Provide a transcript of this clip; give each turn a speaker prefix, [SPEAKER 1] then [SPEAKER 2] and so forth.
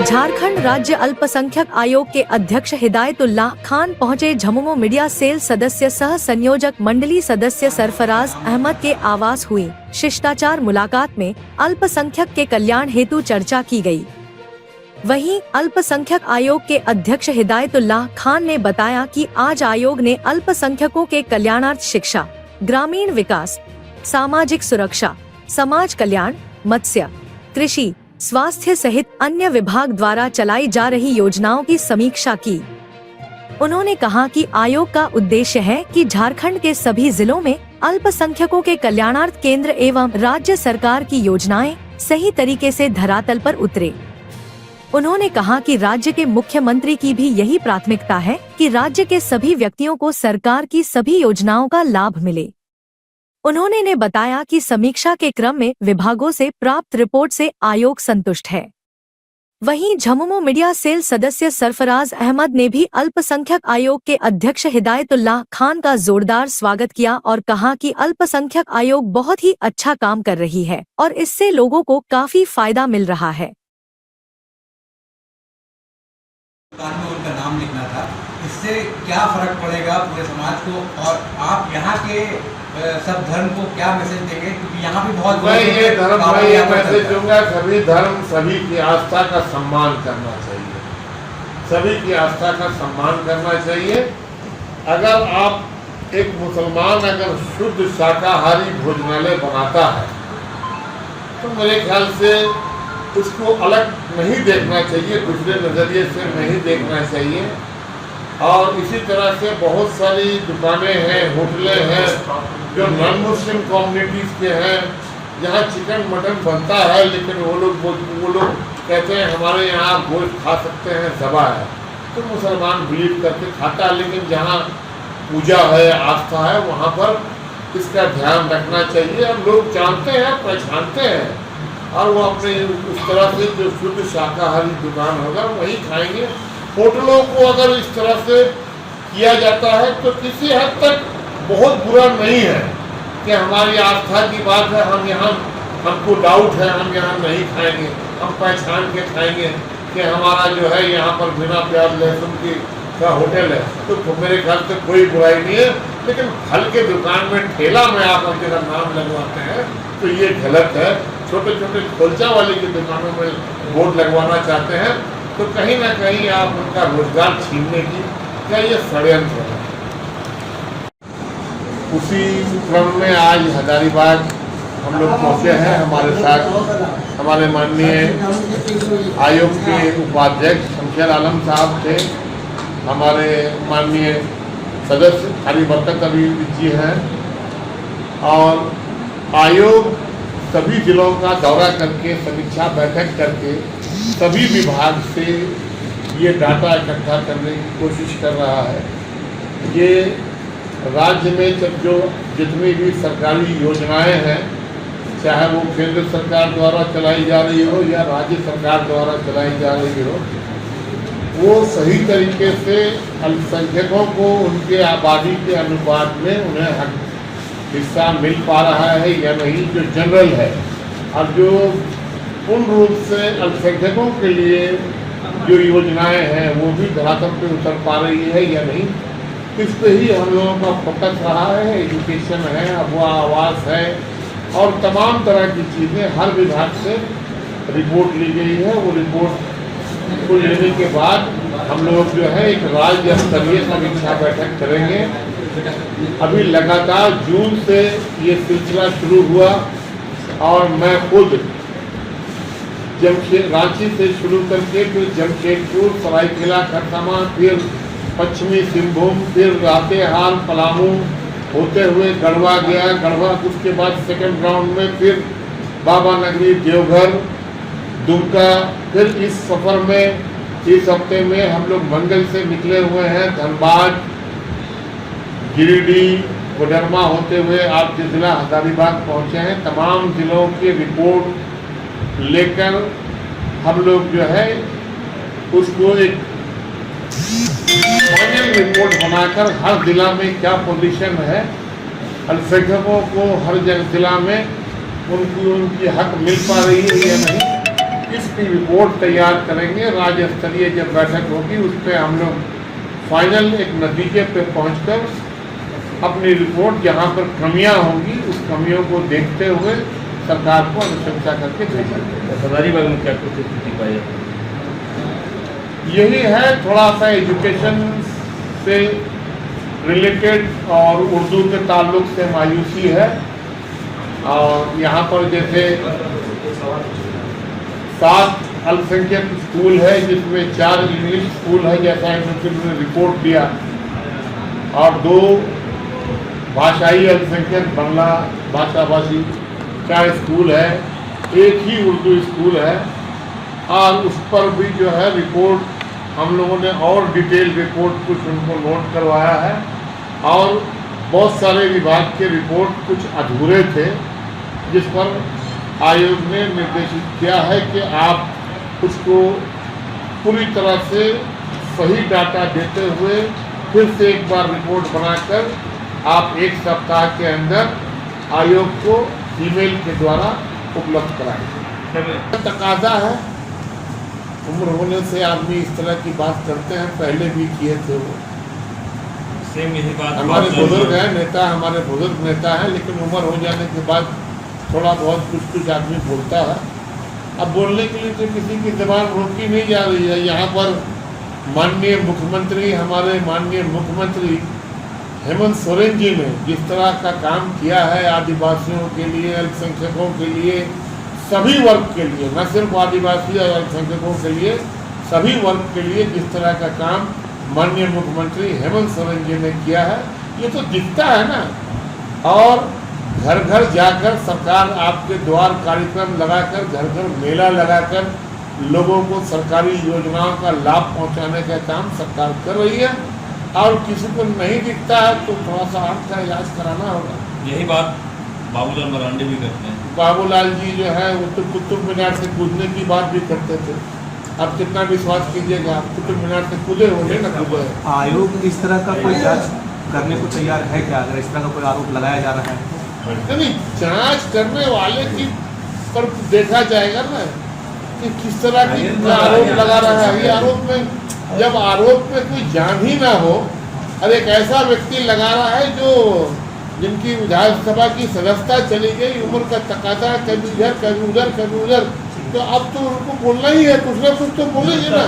[SPEAKER 1] झारखंड राज्य अल्पसंख्यक आयोग के अध्यक्ष हिदायतुल्लाह खान पहुंचे झमुमो मीडिया सेल सदस्य सह संयोजक मंडली सदस्य सरफराज अहमद के आवास हुई शिष्टाचार मुलाकात में अल्पसंख्यक के कल्याण हेतु चर्चा की गई। वहीं अल्पसंख्यक आयोग के अध्यक्ष हिदायतुल्लाह खान ने बताया कि आज आयोग ने अल्पसंख्यकों के कल्याणार्थ शिक्षा, ग्रामीण विकास, सामाजिक सुरक्षा, समाज कल्याण, मत्स्य, कृषि, स्वास्थ्य सहित अन्य विभाग द्वारा चलाई जा रही योजनाओं की समीक्षा की। उन्होंने कहा कि आयोग का उद्देश्य है कि झारखंड के सभी जिलों में अल्पसंख्यकों के कल्याणार्थ केंद्र एवं राज्य सरकार की योजनाएं सही तरीके से धरातल पर उतरे। उन्होंने कहा कि राज्य के मुख्यमंत्री की भी यही प्राथमिकता है कि राज्य के सभी व्यक्तियों को सरकार की सभी योजनाओं का लाभ मिले। उन्होंने बताया कि समीक्षा के क्रम में विभागों से प्राप्त रिपोर्ट से आयोग संतुष्ट है। वहीं झमुमो मीडिया सेल सदस्य सरफराज अहमद ने भी अल्पसंख्यक आयोग के अध्यक्ष हिदायतुल्लाह खान का जोरदार स्वागत किया और कहा कि अल्पसंख्यक आयोग बहुत ही अच्छा काम कर रही है और इससे लोगों को काफी फायदा मिल रहा है।
[SPEAKER 2] में उनका नाम लिखना था, इससे क्या फर्क पड़ेगा पूरे समाज को और आप यहाँ के सब धर्म को क्या मैसेज देंगे, क्योंकि यहाँ भी बहुत
[SPEAKER 3] ये मैसेज दूंगा, सभी धर्म सभी की आस्था का सम्मान करना चाहिए, सभी की आस्था का सम्मान करना चाहिए। अगर आप एक मुसलमान अगर शुद्ध शाकाहारी भोजनालय बनाता है तो मेरे ख्याल से उसको अलग नहीं देखना चाहिए, दूसरे नज़रिए से नहीं देखना चाहिए। और इसी तरह से बहुत सारी दुकानें हैं, होटलें हैं जो नॉन मुस्लिम कम्युनिटीज़ के हैं, जहाँ चिकन मटन बनता है लेकिन वो लोग कहते हैं हमारे यहाँ गोश्त खा सकते हैं, ज़बा है, तो मुसलमान बिलीव करके खाता है। लेकिन जहाँ पूजा है, आस्था है, वहाँ पर इसका ध्यान रखना चाहिए। अब लोग जानते हैं, पहचानते हैं और वो अपने उस तरह से जो शुद्ध शाकाहारी दुकान होगा वही खाएंगे। होटलों को अगर इस तरह से किया जाता है तो किसी हद तक बहुत बुरा नहीं है कि हमारी आस्था की बात है, हम यहाँ हमको डाउट है, हम यहाँ नहीं खाएंगे, हम पहचान के खाएंगे कि हमारा जो है यहाँ पर बिना प्याज लहसुन की का होटल है, तो मेरे ख्याल से कोई बुराई नहीं है। लेकिन फल के दुकान में ठेला में आप अगर नाम लगवाते हैं तो ये गलत है। छोटे छोटे खोलचा वाले की दुकानों में बोर्ड लगवाना चाहते हैं तो कहीं ना कहीं आप उनका रोजगार छीनने की क्या ये षड्यंत्र है। उसी क्रम में आज हजारीबाग हम लोग पहुँचे हैं। हमारे साथ हमारे माननीय आयोग के उपाध्यक्ष शमशेर आलम साहब थे, हमारे माननीय सदस्य हरी बरकत अभी जी हैं, और आयोग सभी जिलों का दौरा करके समीक्षा बैठक करके सभी विभाग से ये डाटा इकट्ठा करने की कोशिश कर रहा है। ये राज्य में जो जितनी भी सरकारी योजनाएं हैं, चाहे वो केंद्र सरकार द्वारा चलाई जा रही हो या राज्य सरकार द्वारा चलाई जा रही हो, वो सही तरीके से अल्पसंख्यकों को उनके आबादी के अनुपात में उन्हें हिस्सा मिल पा रहा है या नहीं, जो जनरल है, और जो पूर्ण रूप से अल्पसंख्यकों के लिए जो योजनाएं हैं वो भी धरातल पे उतर पा रही है या नहीं, इस पे ही हम लोगों का फोकस रहा है। एजुकेशन है, अगवा आवास है और तमाम तरह की चीज़ें हर विभाग से रिपोर्ट ली गई है। वो रिपोर्ट को लेने के बाद हम लोग जो है एक राज्य स्तरीय समीक्षा बैठक करेंगे। अभी लगातार जून से ये सिलसिला शुरू हुआ और मैं खुद रांची से शुरू करके फिर जमशेदपुर, सरायकेला खरसावां, फिर पश्चिमी सिंहभूम, फिर लातेहार, पलामू होते हुए गढ़वा गया। गढ़वा उसके बाद सेकंड राउंड में फिर बाबा नगरी, देवघर, दुमका। फिर इस सफ़र में इस हफ्ते में हम लोग मंगल से निकले हुए हैं, धनबाद, गिरिडीह, कोडरमा होते हुए आपके ज़िला हजारीबाग पहुँचे हैं। तमाम ज़िलों की रिपोर्ट लेकर हम लोग जो है उसको एक फाइनल रिपोर्ट बनाकर हर ज़िला में क्या पोजीशन है, अल्पसंख्यकों को हर जिला में उनकी हक मिल पा रही है या नहीं, इसकी रिपोर्ट तैयार करेंगे। राज्य स्तरीय जब बैठक होगी उस पर हम लोग फाइनल एक नतीजे पे पहुंचकर अपनी रिपोर्ट जहां पर कमियां होंगी उस कमियों को देखते हुए सरकार को अनुशंसा करके भेजेंगे।
[SPEAKER 4] हजारीबाग में क्या कुछ स्थिति पाई है?
[SPEAKER 3] यही है, थोड़ा सा एजुकेशन से रिलेटेड और उर्दू के ताल्लुक से मायूसी है। और यहाँ पर जैसे 7 अल्पसंख्यक स्कूल है जिसमें 4 इंग्लिश स्कूल है जैसा इन्होंने रिपोर्ट दिया, और 2 भाषाई अल्पसंख्यक बांग्ला भाषाभाषी 4 स्कूल है, एक ही उर्दू स्कूल है। और उस पर भी जो है रिपोर्ट हम लोगों ने और डिटेल रिपोर्ट कुछ उनको नोट करवाया है, और बहुत सारे विभाग के रिपोर्ट कुछ अधूरे थे जिस पर आयोग ने निर्देशित किया है कि आप उसको पूरी तरह से सही डाटा देते हुए फिर से एक बार रिपोर्ट बनाकर आप 1 सप्ताह के अंदर आयोग को ईमेल के द्वारा उपलब्ध कराएंगे। तकाजा है, उम्र होने से आदमी इस तरह की बात करते हैं, पहले भी किए थे वो।
[SPEAKER 4] सेम यही बात
[SPEAKER 3] हमारे बुजुर्ग हैं नेता, हमारे बुजुर्ग नेता हैं, लेकिन उम्र हो जाने के बाद थोड़ा बहुत कुछ आदमी बोलता है। अब बोलने के लिए तो किसी की जबान रोकी नहीं जा रही है। यहाँ पर माननीय मुख्यमंत्री, हमारे माननीय मुख्यमंत्री हेमंत सोरेन जी ने जिस तरह का काम किया है आदिवासियों के लिए, अल्पसंख्यकों के लिए, सभी वर्ग के लिए, न सिर्फ आदिवासी और अल्पसंख्यकों के लिए, सभी वर्ग के लिए जिस तरह का काम माननीय मुख्यमंत्री हेमंत सोरेन जी ने किया है, ये तो दिखता है ना। और घर घर जाकर सरकार आपके द्वार कार्यक्रम लगाकर, घर घर मेला लगाकर लोगों को सरकारी योजनाओं का लाभ पहुंचाने का काम सरकार कर रही है। और किसी को नहीं दिखता है तो थोड़ा सा आँख का इलाज कराना होगा।
[SPEAKER 4] यही बात बाबूलाल मरांडी भी करते हैं।
[SPEAKER 3] बाबूलाल जी जो है वो तो कुतुब मीनार से कूदने की बात भी करते थे। अब कितना विश्वास कीजिएगा, आप कुतुब मीनार से कूदे होंगे ना कूदे।
[SPEAKER 2] आयोग इस तरह का कोई जांच करने को तैयार है क्या, अगर इस तरह का कोई आरोप लगाया जा रहा है?
[SPEAKER 3] नहीं, जांच करने वाले की पर देखा जाएगा ना कि किस तरह की आरोप लगा रहा है। ये आरोप में, जब आरोप में कोई जान ही ना हो और एक ऐसा व्यक्ति लगा रहा है जो जिनकी विधानसभा की सदस्यता चली गई, उम्र का तकाजा कभी इधर कभी उधर कभी उधर, तो अब तो उनको बोलना ही है, कुछ ना कुछ तो बोलेंगे ना।